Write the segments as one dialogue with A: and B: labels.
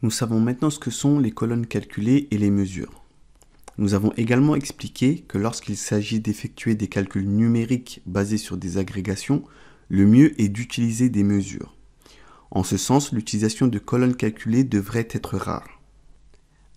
A: Nous savons maintenant ce que sont les colonnes calculées et les mesures. Nous avons également expliqué que lorsqu'il s'agit d'effectuer des calculs numériques basés sur des agrégations, le mieux est d'utiliser des mesures. En ce sens, l'utilisation de colonnes calculées devrait être rare.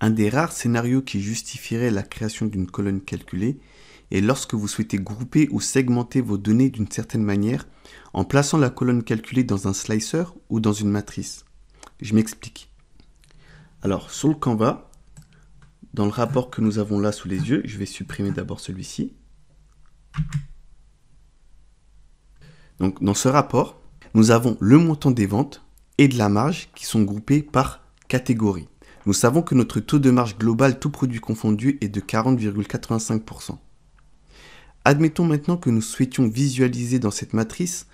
A: Un des rares scénarios qui justifierait la création d'une colonne calculée est lorsque vous souhaitez grouper ou segmenter vos données d'une certaine manière en plaçant la colonne calculée dans un slicer ou dans une matrice. Je m'explique. Alors, sur le Canva, dans le rapport que nous avons là sous les yeux, je vais supprimer d'abord celui-ci. Donc, dans ce rapport, nous avons le montant des ventes et de la marge qui sont groupés par catégorie. Nous savons que notre taux de marge global, tout produit confondu, est de 40,85%. Admettons maintenant que nous souhaitions visualiser dans cette matrice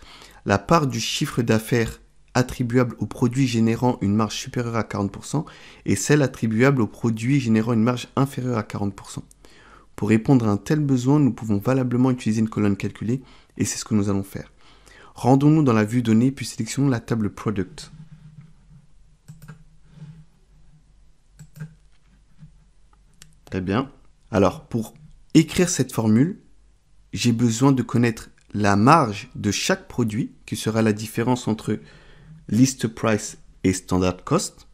A: la part du chiffre d'affaires attribuable aux produits générant une marge supérieure à 40% et celle attribuable aux produits générant une marge inférieure à 40%. Pour répondre à un tel besoin, nous pouvons valablement utiliser une colonne calculée et c'est ce que nous allons faire. Rendons-nous dans la vue donnée puis sélectionnons la table Product. Très bien. Alors, pour écrire cette formule, j'ai besoin de connaître la marge de chaque produit, qui sera la différence entre list price et standard cost,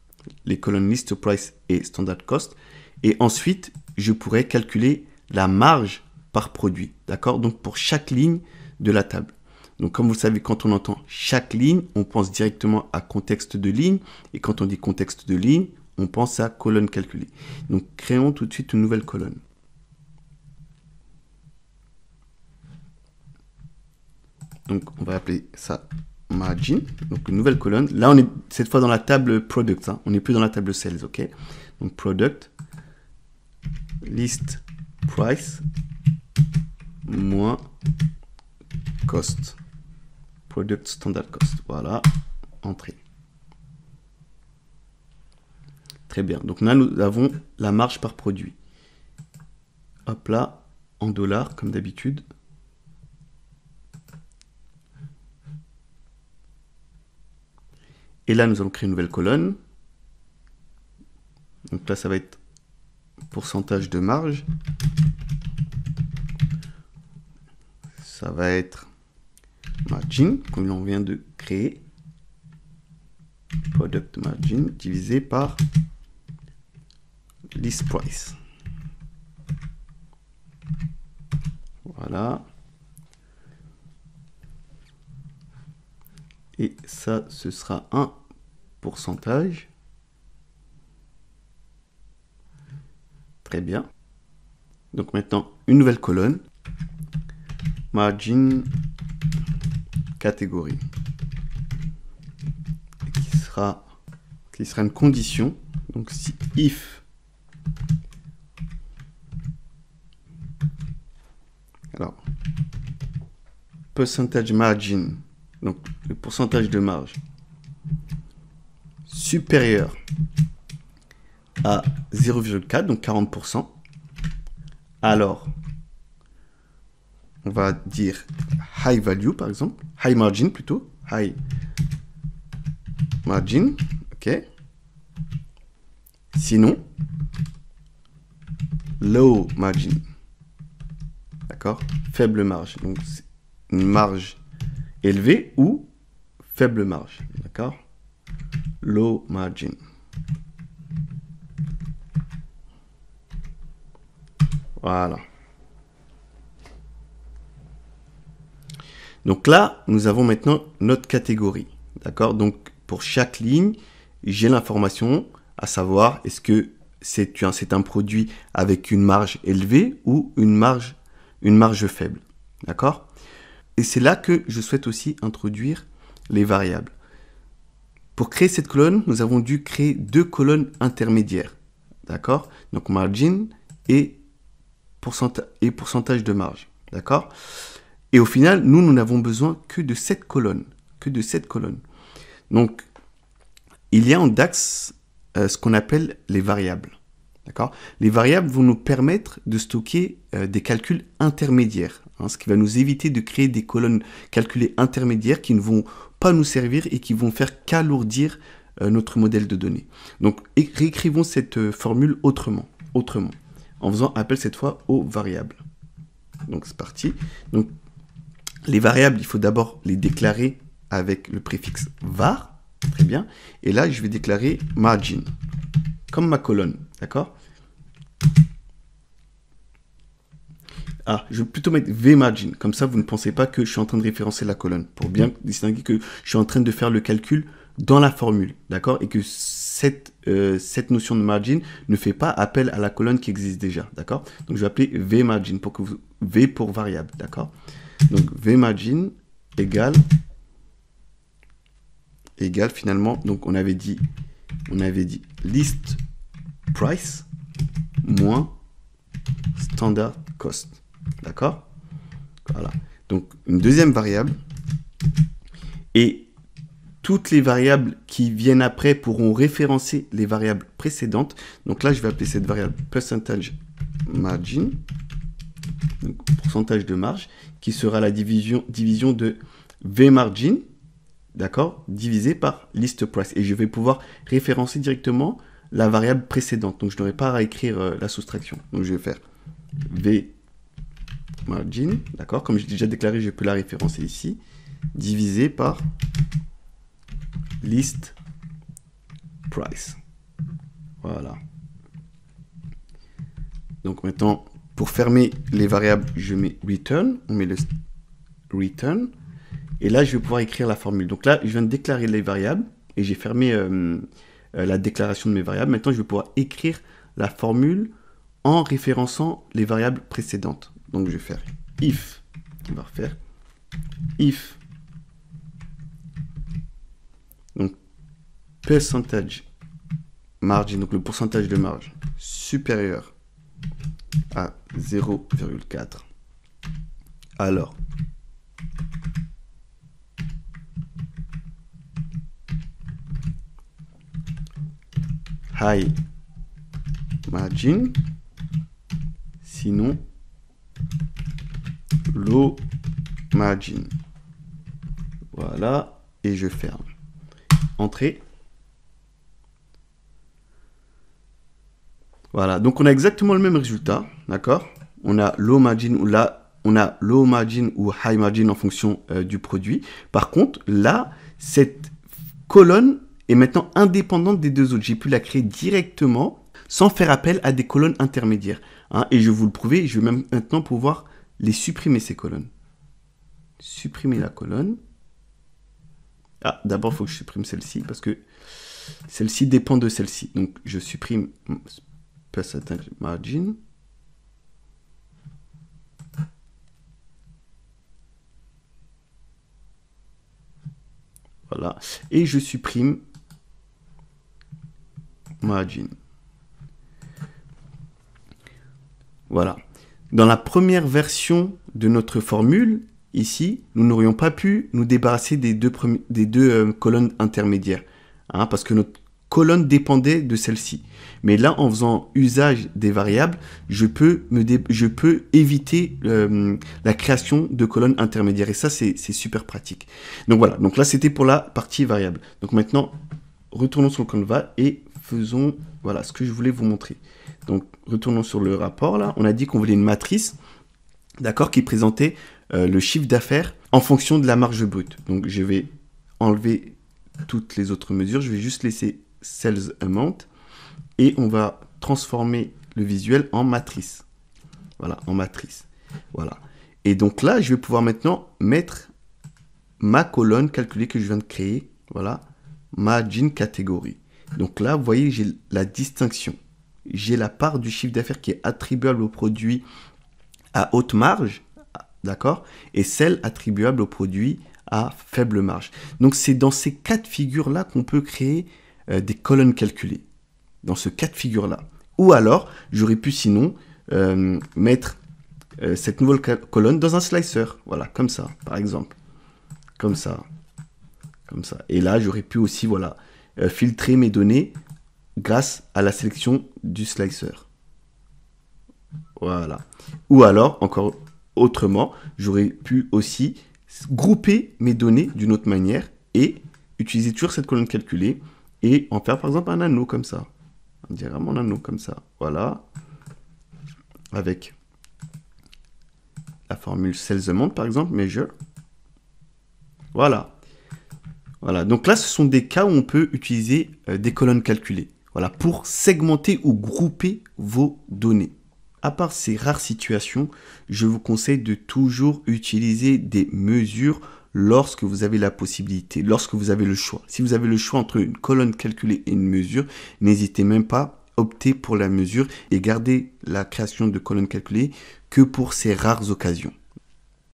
A: les colonnes list price et standard cost, et ensuite, je pourrais calculer la marge par produit, d'accord? Donc, pour chaque ligne de la table. Donc, comme vous savez, quand on entend chaque ligne, on pense directement à contexte de ligne, et quand on dit contexte de ligne, on pense à colonne calculée. Donc, créons tout de suite une nouvelle colonne. Donc, on va appeler ça margin. Donc, une nouvelle colonne. Là, on est cette fois dans la table product. Hein. On n'est plus dans la table sales, ok? Donc, product, list price, moins cost. Product standard cost. Voilà, entrée. Très bien. Donc là, nous avons la marge par produit. Hop là, en dollars, comme d'habitude. Et là, nous allons créer une nouvelle colonne. Donc là, ça va être pourcentage de marge. Ça va être margin, comme on vient de créer. Product margin divisé par list price. Voilà. Et ça, ce sera un pourcentage. Très bien. Donc maintenant, une nouvelle colonne. Margin catégorie. Qui sera une condition. Donc si if alors percentage margin, donc le pourcentage de marge supérieur à 0,4, donc 40%, alors on va dire high value par exemple, high margin plutôt, high margin, ok. Sinon, low margin, d'accord, faible marge, donc une marge élevée ou faible marge, d'accord, low margin. Voilà. Donc là, nous avons maintenant notre catégorie, d'accord. Donc pour chaque ligne, j'ai l'information à savoir est-ce que c'est un produit avec une marge élevée ou une marge faible, d'accord. Et c'est là que je souhaite aussi introduire les variables. Pour créer cette colonne, nous avons dû créer deux colonnes intermédiaires, d'accord. Donc margin et pourcentage de marge, d'accord. Et au final, nous n'avons besoin que de cette colonne, Donc, il y a en DAX ce qu'on appelle les variables, d'accord. Les variables vont nous permettre de stocker des calculs intermédiaires, hein, ce qui va nous éviter de créer des colonnes calculées intermédiaires qui ne vont pas nous servir et qui vont faire qu'alourdir notre modèle de données. Donc, réécrivons cette formule autrement, en faisant appel cette fois aux variables. Donc, c'est parti. Donc, les variables, il faut d'abord les déclarer avec le préfixe var. Très bien. Et là, je vais déclarer margin, comme ma colonne. D'accord? Ah, je vais plutôt mettre vmargin. Comme ça, vous ne pensez pas que je suis en train de référencer la colonne. Pour bien distinguer que je suis en train de faire le calcul dans la formule. D'accord? Et que cette notion de margin ne fait pas appel à la colonne qui existe déjà. D'accord? Donc, je vais appeler vmargin pour que vous... V pour variable. D'accord? Donc, vmargin égale finalement, donc on avait dit list price moins standard cost. D'accord? Voilà. Donc, une deuxième variable. Et toutes les variables qui viennent après pourront référencer les variables précédentes. Donc là, je vais appeler cette variable percentage margin, donc pourcentage de marge, qui sera la division de vmargin, d'accord, divisé par list price. Et je vais pouvoir référencer directement la variable précédente. Donc, je n'aurai pas à écrire la soustraction. Donc, je vais faire vmargin, d'accord, comme j'ai déjà déclaré, je peux la référencer ici, divisé par list price. Voilà. Donc, maintenant, pour fermer les variables, je mets return, on met le return. Et là, je vais pouvoir écrire la formule. Donc là, je viens de déclarer les variables et j'ai fermé la déclaration de mes variables. Maintenant, je vais pouvoir écrire la formule en référençant les variables précédentes. Donc, je vais faire if, on va refaire if, donc percentage margin, donc le pourcentage de marge supérieur à 0,4. Alors, high margin, sinon low margin. Voilà, et je ferme. Entrée. Voilà, donc on a exactement le même résultat, d'accord? On a low margin ou là, on a low margin ou high margin en fonction du produit. Par contre, là, cette colonne est maintenant indépendante des deux autres. J'ai pu la créer directement sans faire appel à des colonnes intermédiaires. Hein, et je vais vous le prouver, je vais même maintenant pouvoir les supprimer, ces colonnes. Supprimer la colonne. Ah, d'abord, il faut que je supprime celle-ci parce que celle-ci dépend de celle-ci. Donc, je supprime percentage margin. Voilà. Et je supprime margin. Voilà. Dans la première version de notre formule, ici, nous n'aurions pas pu nous débarrasser des deux colonnes intermédiaires. Hein, parce que notre colonne dépendait de celle-ci. Mais là, en faisant usage des variables, je peux éviter la création de colonnes intermédiaires. Et ça, c'est super pratique. Donc voilà, donc là, c'était pour la partie variable. Donc maintenant, retournons sur le Canva et faisons voilà, ce que je voulais vous montrer. Donc, retournons sur le rapport, là. On a dit qu'on voulait une matrice, d'accord, qui présentait le chiffre d'affaires en fonction de la marge brute. Donc, je vais enlever toutes les autres mesures. Je vais juste laisser Sales Amount. Et on va transformer le visuel en matrice. Voilà, en matrice. Voilà. Et donc là, je vais pouvoir maintenant mettre ma colonne calculée que je viens de créer. Voilà, margin catégorie. Donc là, vous voyez, j'ai la distinction. J'ai la part du chiffre d'affaires qui est attribuable au produit à haute marge, d'accord, et celle attribuable au produit à faible marge. Donc, c'est dans ces cas de figure-là qu'on peut créer des colonnes calculées. Dans ce cas de figure-là. Ou alors, j'aurais pu sinon mettre cette nouvelle colonne dans un slicer. Voilà, comme ça, par exemple. Comme ça. Comme ça. Et là, j'aurais pu aussi, voilà, filtrer mes données grâce à la sélection du slicer. Voilà. Ou alors, encore autrement, j'aurais pu aussi grouper mes données d'une autre manière et utiliser toujours cette colonne calculée et en faire par exemple un anneau comme ça. Un diagramme en anneau comme ça. Voilà. Avec la formule sells amount par exemple, measure. Voilà. Voilà. Donc là, ce sont des cas où on peut utiliser des colonnes calculées. Voilà, pour segmenter ou grouper vos données. À part ces rares situations, je vous conseille de toujours utiliser des mesures lorsque vous avez la possibilité, lorsque vous avez le choix. Si vous avez le choix entre une colonne calculée et une mesure, n'hésitez même pas à opter pour la mesure et gardez la création de colonnes calculées que pour ces rares occasions.